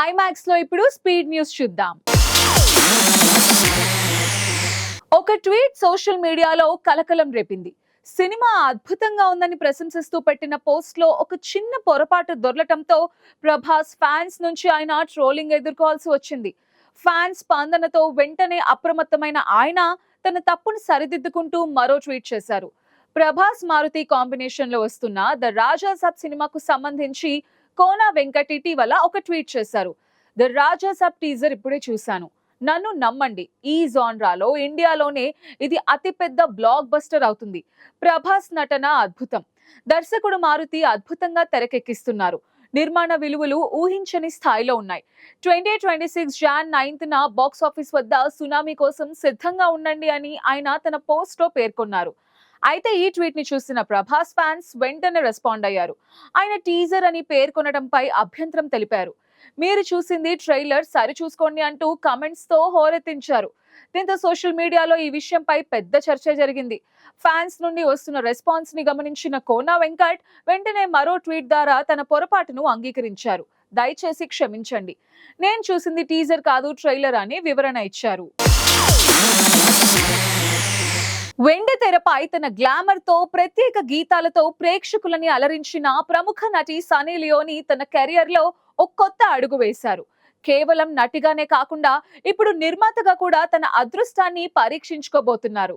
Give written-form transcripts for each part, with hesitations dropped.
IMAX లో ఇప్పుడు speed news చూద్దాం. ఒక ట్వీట్ సోషల్ మీడియాలో కలకలం రేపింది. సినిమా అద్భుతంగా ఉందని ప్రశంసిస్తూ పెట్టిన పోస్ట్ లో ఒక చిన్న పొరపాటు దొర్లటంతో ప్రభాస్ ఫ్యాన్స్ నుంచి ఆయన ట్రోలింగ్ ఎదుర్కోవాల్సి వచ్చింది. ఫ్యాన్స్ స్పందనతో వెంటనే అప్రమత్తమైన ఆయన తన తప్పును సరిదిద్దుకుంటూ మరో ట్వీట్ చేశారు. ప్రభాస్ మారుతి కాంబినేషన్ లో వస్తున్న ద రాజా సాబ్ సినిమాకు సంబంధించి కోన వెంకట్ ఇటీవల ఒక ట్వీట్ చేశారు. ద రాజా సాబ్ టీజర్ ఇప్పుడే చూశాను. నన్ను నమ్మండి, ఈ జాన్రాలో ఇండియాలోనే ఇది అతిపెద్ద బ్లాక్ బస్టర్ అవుతుంది. ప్రభాస్ నటన అద్భుతం. దర్శకుడు మారుతి అద్భుతంగా తెరకెక్కిస్తున్నారు. నిర్మాణ విలువలు ఊహించని స్థాయిలో ఉన్నాయి. 2026 జాన్ 9న బాక్స్ ఆఫీస్ వద్ద సునామీ కోసం సిద్ధంగా ఉండండి అని ఆయన తన పోస్ట్ లో పేర్కొన్నారు. అయితే ఈ ట్వీట్ ని చూసిన ప్రభాస్ ఫ్యాన్స్ వెంటనే రెస్పాండ్ అయ్యారు. ఆయన టీజర్ అని పేర్కొనడంపై అభ్యంతరం తెలిపారు. మీరు చూసింది ట్రైలర్, సరి చూసుకోండి అంటూ కమెంట్స్ తో హోరెత్తించారు. దీంతో సోషల్ మీడియాలో ఈ విషయంపై పెద్ద చర్చ జరిగింది. ఫ్యాన్స్ నుండి వస్తున్న రెస్పాన్స్ ని గమనించిన కోన వెంకట్ వెంటనే మరో ట్వీట్ ద్వారా తన పొరపాటును అంగీకరించారు. దయచేసి క్షమించండి, నేను చూసింది టీజర్ కాదు ట్రైలర్ అని వివరణ ఇచ్చారు. వెండి తెరపై తన గ్లామర్ తో ప్రత్యేక గీతాలతో ప్రేక్షకులని అలరించిన ప్రముఖ నటి సనీ లియోని తన కెరియర్ లో ఒక కొత్త అడుగు వేశారు. కేవలం నటిగానే కాకుండా ఇప్పుడు నిర్మాతగా కూడా తన అదృష్టాన్ని పరీక్షించుకోబోతున్నారు.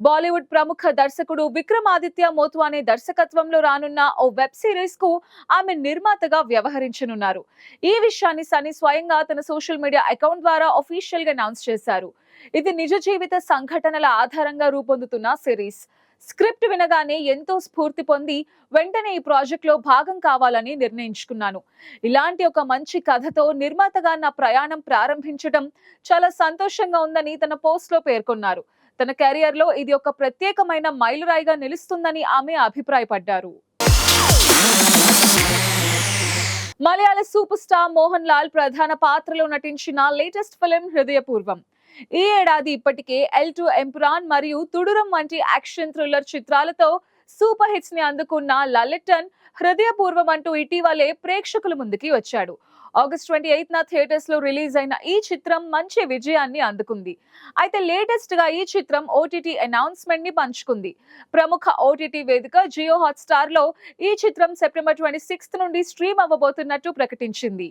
బాలీవుడ్ ప్రముఖ దర్శకుడు విక్రమాదిత్య మోత్వానే దర్శకత్వంలో రానున్న ఓ వెబ్ సిరీస్ కు ఆమె నిర్మాతగా వ్యవహరించనున్నారు. ఈ విషయాన్ని సనీ స్వయంగా తన సోషల్ మీడియా అకౌంట్ ద్వారా అఫీషియల్ గా అనౌన్స్ చేశారు. ఇది నిజ జీవిత సంఘటనల ఆధారంగా రూపొందుతున్న సిరీస్. స్క్రిప్ట్ వినగానే ఎంతో స్ఫూర్తి పొంది వెంటనే ఈ ప్రాజెక్ట్ లో భాగం కావాలని నిర్ణయించుకున్నాను. ఇలాంటి ఒక మంచి కథతో నిర్మాతగా నా ప్రయాణం ప్రారంభించడం చాలా సంతోషంగా ఉందని తన పోస్ట్ లో పేర్కొన్నారు. తన కెరియర్ లో ఇది ఒక ప్రత్యేకమైన మైలురాయిగా నిలుస్తుందని ఆమె అభిప్రాయపడ్డారు. మలయాళ సూపర్ స్టార్ మోహన్ లాల్ ప్రధాన పాత్రలో నటించిన లేటెస్ట్ ఫిలిం హృదయపూర్వం. ఈ ఏడాది ఇప్పటికే ఎల్2 ఎంపురాన్ మరియు తుడురం వంటి యాక్షన్ థ్రిల్లర్ చిత్రాలతో సూపర్ హిట్స్ ని అందుకున్న లలిటన్ హృదయపూర్వం అంటూ ఇటీవలే ప్రేక్షకుల ముందుకి వచ్చాడు. ఆగస్ట్ 28న థియేటర్స్ లో రిలీజ్ అయిన ఈ చిత్రం మంచి విజయాన్ని అందుకుంది. అయితే లేటెస్ట్ గా ఈ చిత్రం ఓటీటీ అనౌన్స్మెంట్ ని పంచుకుంది. ప్రముఖ ఓటీటీ వేదిక జియో హాట్స్టార్ లో ఈ చిత్రం సెప్టెంబర్ 26 నుండి స్ట్రీమ్ అవ్వబోతున్నట్టు ప్రకటించింది.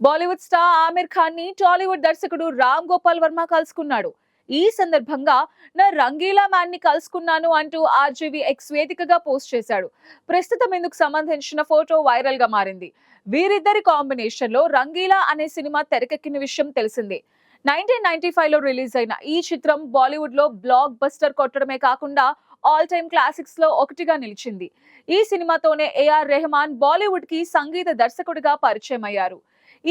బాలీవుడ్ స్టార్ ఆమిర్ ఖాన్ ని టాలీవుడ్ దర్శకుడు రామ్ గోపాల్ వర్మ కలుసుకున్నాడు. ఈ సందర్భంగా నా రంగీలా మ్యాన్ ని కలుసుకున్నాను అంటూ ఆర్జీవీ ఎక్స్ వేదికగా పోస్ట్ చేశాడు. ప్రస్తుతం ఇందుకు సంబంధించిన ఫోటో వైరల్ గా మారింది. వీరిద్దరి కాంబినేషన్ లో రంగీలా అనే సినిమా తెరకెక్కిన విషయం తెలిసిందే. 1995లో రిలీజ్ అయిన ఈ చిత్రం బాలీవుడ్ లో బ్లాక్ బస్టర్ కొట్టడమే కాకుండా ఆల్ టైమ్ క్లాసిక్స్ లో ఒకటిగా నిలిచింది. ఈ సినిమాతోనే ఏఆర్ రెహమాన్ బాలీవుడ్ కి సంగీత దర్శకుడిగా పరిచయం అయ్యారు.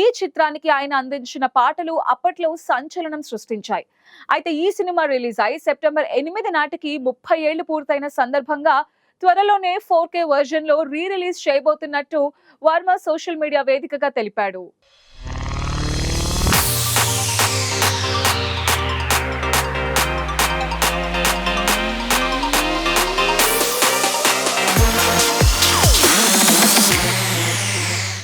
ఈ చిత్రానికి ఆయన అందించిన పాటలు అప్పట్లో సంచలనం సృష్టించాయి. అయితే ఈ సినిమా రిలీజ్ అయి సెప్టెంబర్ 8 నాటికి 30 ఏళ్లు పూర్తయిన సందర్భంగా త్వరలోనే 4K వర్జన్ లో రీ రిలీజ్ చేయబోతున్నట్టు వర్మ సోషల్ మీడియా వేదికగా తెలిపాడు.